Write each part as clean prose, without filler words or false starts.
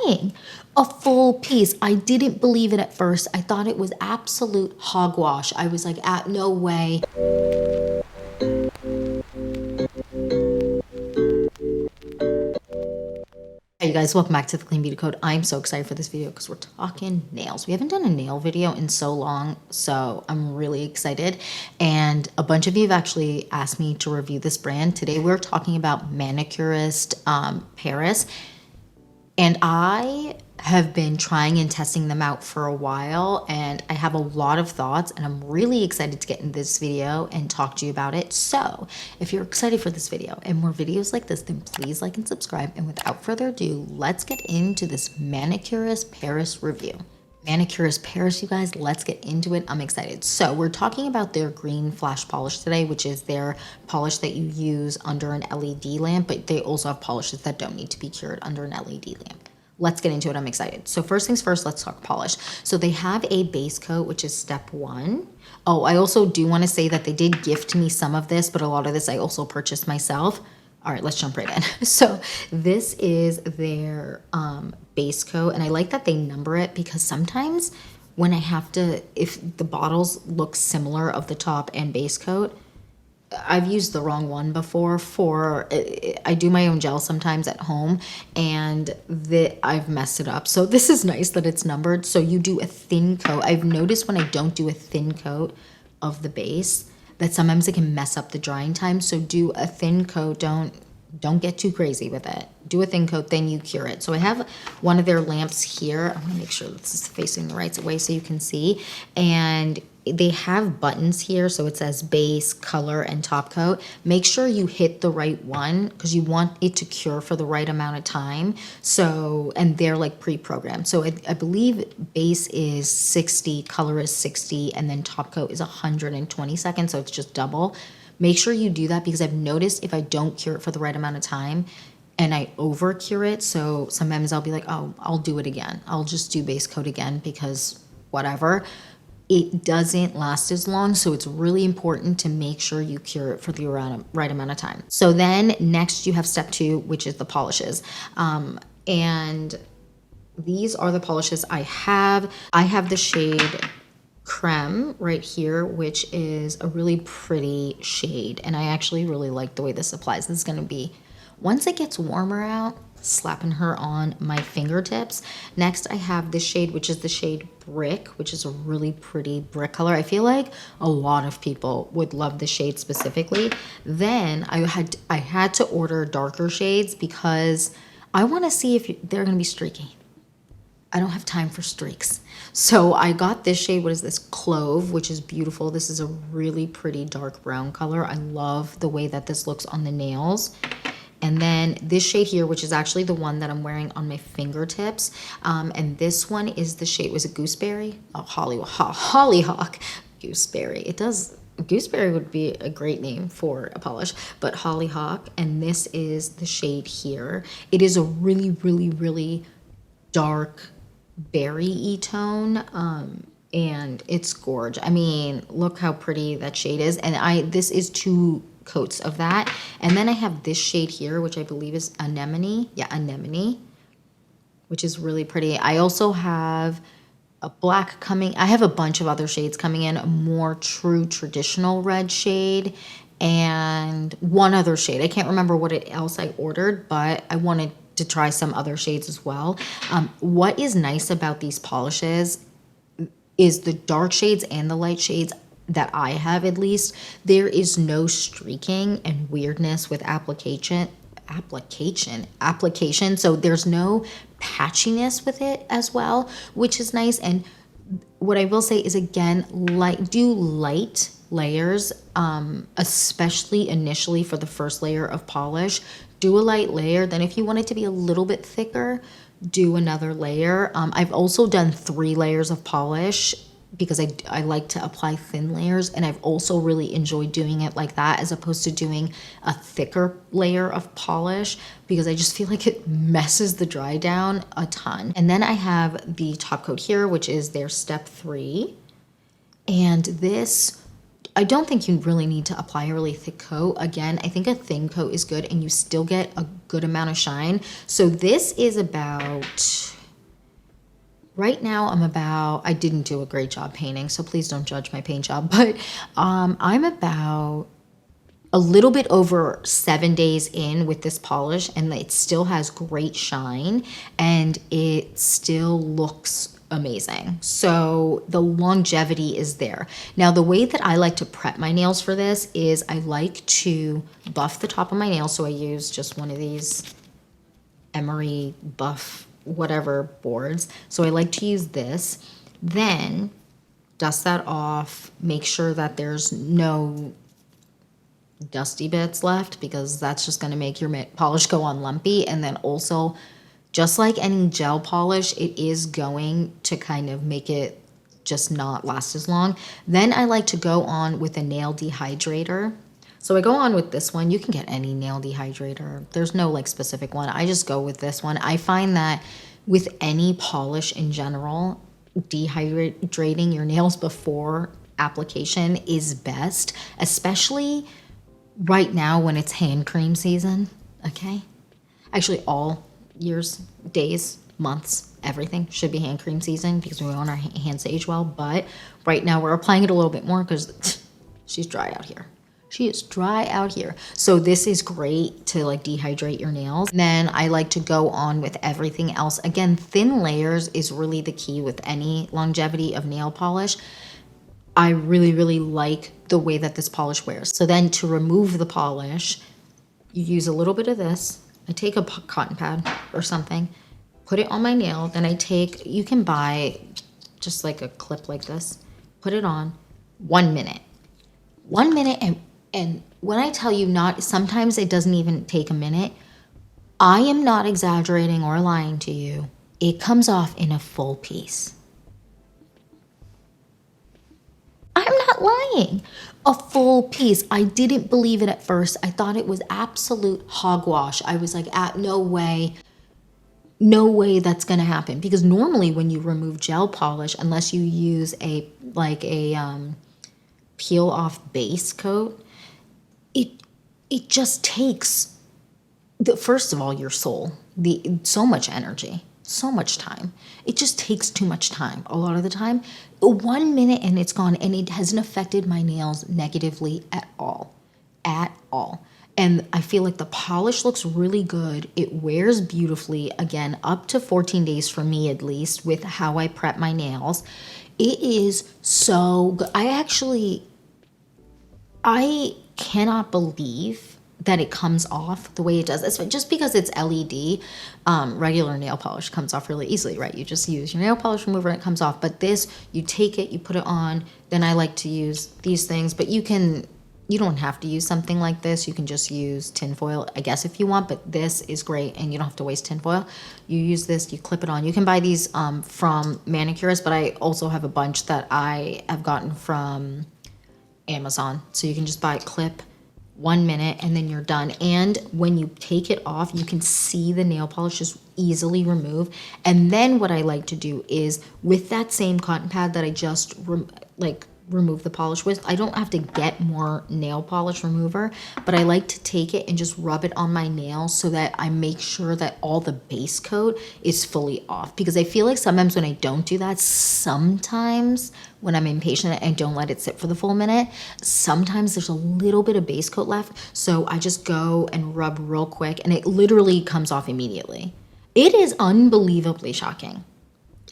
saying. A full piece. I didn't believe it at first. I thought it was absolute hogwash. I was like, no way. Hey you guys, welcome back to the Clean Beauty Code. I'm so excited for this video because we're talking nails. We haven't done a nail video in so long, so I'm really excited. And a bunch of you have actually asked me to review this brand. Today we're talking about Manucurist Paris. And I have been trying and testing them out for a while, and I have a lot of thoughts, and I'm really excited to get in this video and talk to you about it. So if you're excited for this video and more videos like this, then please like and subscribe. And without further ado, let's get into this Manucurist Paris review. Manicurist Paris, you guys, let's get into it. I'm excited. So we're talking about their Green Flash polish today, which is their polish that you use under an LED lamp, but they also have polishes that don't need to be cured under an LED lamp. Let's get into it. I'm excited. So first things first, let's talk polish. So they have a base coat, which is step 1. Oh, I also do want to say that they did gift me some of this, but a lot of this I also purchased myself. All right, let's jump right in. So this is their base coat, and I like that they number it because sometimes when I have to, if the bottles look similar of the top and base coat, I've used the wrong one before I do my own gel sometimes at home, and I've messed it up. So this is nice that it's numbered. So you do a thin coat. I've noticed when I don't do a thin coat of the base that sometimes it can mess up the drying time. So do a thin coat. Don't get too crazy with it. Do a thin coat, then you cure it. So I have one of their lamps here. I'm gonna make sure this is facing the right way so you can see. And they have buttons here, so it says base, color, and top coat. Make sure you hit the right one because you want it to cure for the right amount of time. So, and they're like pre-programmed. So I believe base is 60, color is 60, and then top coat is 120 seconds, so it's just double. Make sure you do that because I've noticed if I don't cure it for the right amount of time and I over cure it, so sometimes I'll be like, oh, I'll do it again. I'll just do base coat again because whatever. It doesn't last as long, so it's really important to make sure you cure it for the right amount of time. So then next you have step 2, which is the polishes. And these are the polishes I have. I have the shade Creme right here, which is a really pretty shade, and I actually really like the way this applies. This is going to be, once it gets warmer out, slapping her on my fingertips. Next I have this shade, which is the shade Brick, which is a really pretty brick color. I feel like a lot of people would love the shade specifically. Then I had to order darker shades because I want to see if they're going to be streaky. I don't have time for streaks. So I got this shade, what is this? Clove, which is beautiful. This is a really pretty dark brown color. I love the way that this looks on the nails. And then this shade here, which is actually the one that I'm wearing on my fingertips. And this one is the shade, was it Gooseberry? Oh, Hollyhock. Gooseberry. Gooseberry would be a great name for a polish, but Hollyhock. And this is the shade here. It is a really, really, really dark berry-y tone. And it's gorgeous. I mean, look how pretty that shade is. And this is 2 coats of that. And then I have this shade here, which I believe is Anemone. Yeah, Anemone, which is really pretty. I also have a black coming. I have a bunch of other shades coming in, a more true traditional red shade, and one other shade. I can't remember what else I ordered, but I wanted to try some other shades as well. What is nice about these polishes is the dark shades and the light shades that I have, at least, there is no streaking and weirdness with application. So there's no patchiness with it as well, which is nice. And what I will say is, again, do light layers, especially initially for the first layer of polish. Do a light layer. Then if you want it to be a little bit thicker, do another layer. I've also done 3 layers of polish because I like to apply thin layers, and I've also really enjoyed doing it like that as opposed to doing a thicker layer of polish because I just feel like it messes the dry down a ton. And then I have the top coat here, which is their step 3. And this, I don't think you really need to apply a really thick coat. Again, I think a thin coat is good and you still get a good amount of shine. So this is about Right now I didn't do a great job painting, so please don't judge my paint job, but I'm about a little bit over 7 days in with this polish, and it still has great shine and it still looks amazing. So the longevity is there. Now, the way that I like to prep my nails for this is I like to buff the top of my nails. So I use just one of these emery buff whatever boards. So I like to use this. Then dust that off, make sure that there's no dusty bits left, because that's just going to make your polish go on lumpy. And then also, just like any gel polish, it is going to kind of make it just not last as long. Then I like to go on with a nail dehydrator. So I go on with this one. You can get any nail dehydrator. There's no like specific one. I just go with this one. I find that with any polish in general, dehydrating your nails before application is best, especially right now when it's hand cream season, okay? Actually, all years, days, months, everything should be hand cream season because we want our hands to age well. But right now we're applying it a little bit more because she's dry out here. She is dry out here. So this is great to like dehydrate your nails. And then I like to go on with everything else. Again, thin layers is really the key with any longevity of nail polish. I really, really like the way that this polish wears. So then to remove the polish, you use a little bit of this. I take a cotton pad or something, put it on my nail. Then you can buy just like a clip like this, put it on 1 minute. 1 minute, and when I tell you sometimes it doesn't even take a minute. I am not exaggerating or lying to you. It comes off in a full piece. I'm not lying. A full piece. I didn't believe it at first. I thought it was absolute hogwash. I was like, no way that's going to happen. Because normally when you remove gel polish, unless you use a peel off base coat, it just takes first of all your soul, so much energy, so much time. It just takes too much time a lot of the time. 1 minute and it's gone, and it hasn't affected my nails negatively at all. And I feel like the polish looks really good. It wears beautifully, again, up to 14 days for me at least, with how I prep my nails. It is so good. I cannot believe that it comes off the way it does. It's just because it's LED, regular nail polish comes off really easily, right? You just use your nail polish remover and it comes off. But this, you take it, you put it on. Then I like to use these things, but you don't have to use something like this. You can just use tinfoil, I guess, if you want, but this is great and you don't have to waste tinfoil. You use this, you clip it on. You can buy these from Manucurist, but I also have a bunch that I have gotten from Amazon. So you can just buy a clip, 1 minute, and then you're done. And when you take it off, you can see the nail polish just easily remove. And then what I like to do is with that same cotton pad that I just remove the polish with, I don't have to get more nail polish remover, but I like to take it and just rub it on my nails so that I make sure that all the base coat is fully off. Because I feel like sometimes when I don't do that, sometimes when I'm impatient and don't let it sit for the full minute, sometimes there's a little bit of base coat left. So I just go and rub real quick and it literally comes off immediately. It is unbelievably shocking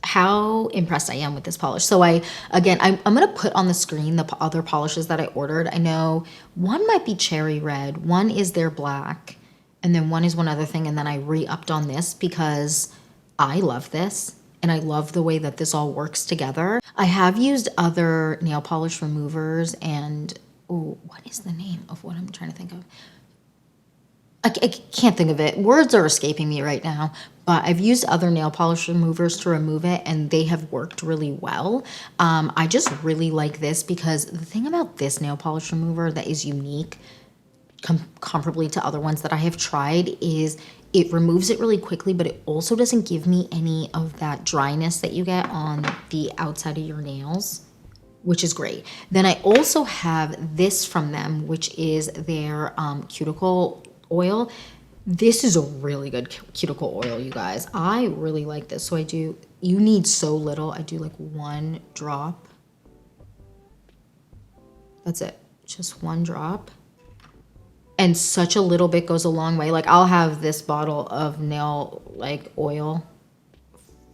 how impressed I am with this polish. So I'm going to put on the screen the other polishes that I ordered. I know one might be cherry red, one is their black, and then one is one other thing. And then I re-upped on this because I love this and I love the way that this all works together. I have used other nail polish removers and, what is the name of what I'm trying to think of? I can't think of it. Words are escaping me right now, but I've used other nail polish removers to remove it and they have worked really well. I just really like this because the thing about this nail polish remover that is unique comparably to other ones that I have tried is it removes it really quickly, but it also doesn't give me any of that dryness that you get on the outside of your nails, which is great. Then I also have this from them, which is their cuticle oil. This is a really good cuticle oil, you guys. I really like this. So you need so little. I do like 1 drop. That's it. Just 1 drop. And such a little bit goes a long way. Like I'll have this bottle of nail like oil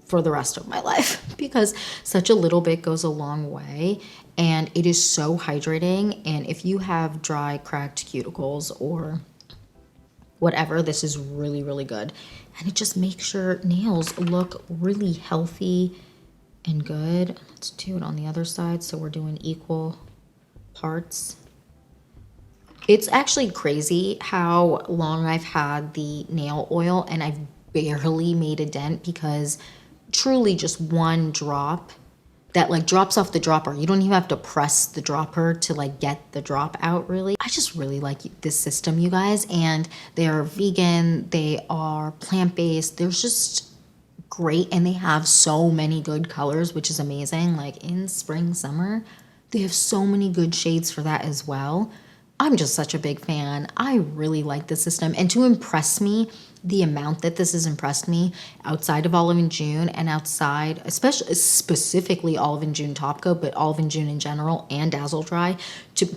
for the rest of my life because such a little bit goes a long way, and it is so hydrating. And if you have dry, cracked cuticles or whatever, this is really, really good. And it just makes your nails look really healthy and good. Let's do it on the other side. So we're doing equal parts. It's actually crazy how long I've had the nail oil and I've barely made a dent, because truly just 1 drop that like drops off the dropper. You don't even have to press the dropper to like get the drop out really. I just really like this system, you guys, and they are vegan, they are plant-based, they're just great, and they have so many good colors, which is amazing. Like in spring, summer, they have so many good shades for that as well. I'm just such a big fan. I really like the system. And to impress me, the amount that this has impressed me outside of Olive and June and outside, especially specifically Olive and June top coat, but Olive and June in general and Dazzle Dry,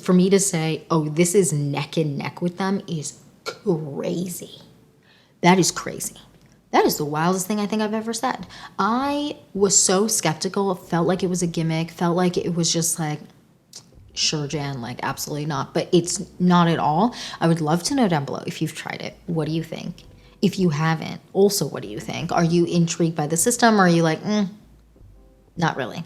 for me to say, oh, this is neck and neck with them is crazy. That is crazy. That is the wildest thing I think I've ever said. I was so skeptical. Felt like it was a gimmick. Felt like it was just like, sure, Jan, like absolutely not. But it's not at all. I would love to know down below if you've tried it. What do you think? If you haven't, also, what do you think? Are you intrigued by the system, or are you like, not really?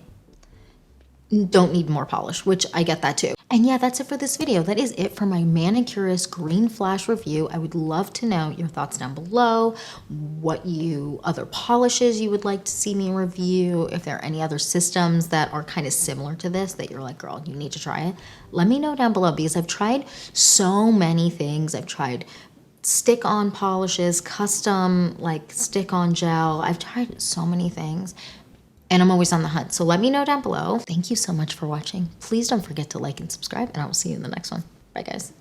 Don't need more polish, which I get that too. And yeah, that's it for this video. That is it for my Manicurist Green Flash review. I would love to know your thoughts down below, what other polishes you would like to see me review, if there are any other systems that are kind of similar to this that you're like, girl, you need to try it. Let me know down below, because I've tried so many things. I've tried stick-on polishes, custom like stick-on gel. I've tried so many things, and I'm always on the hunt. So let me know down below. Thank you so much for watching. Please don't forget to like and subscribe, and I will see you in the next one. Bye, guys.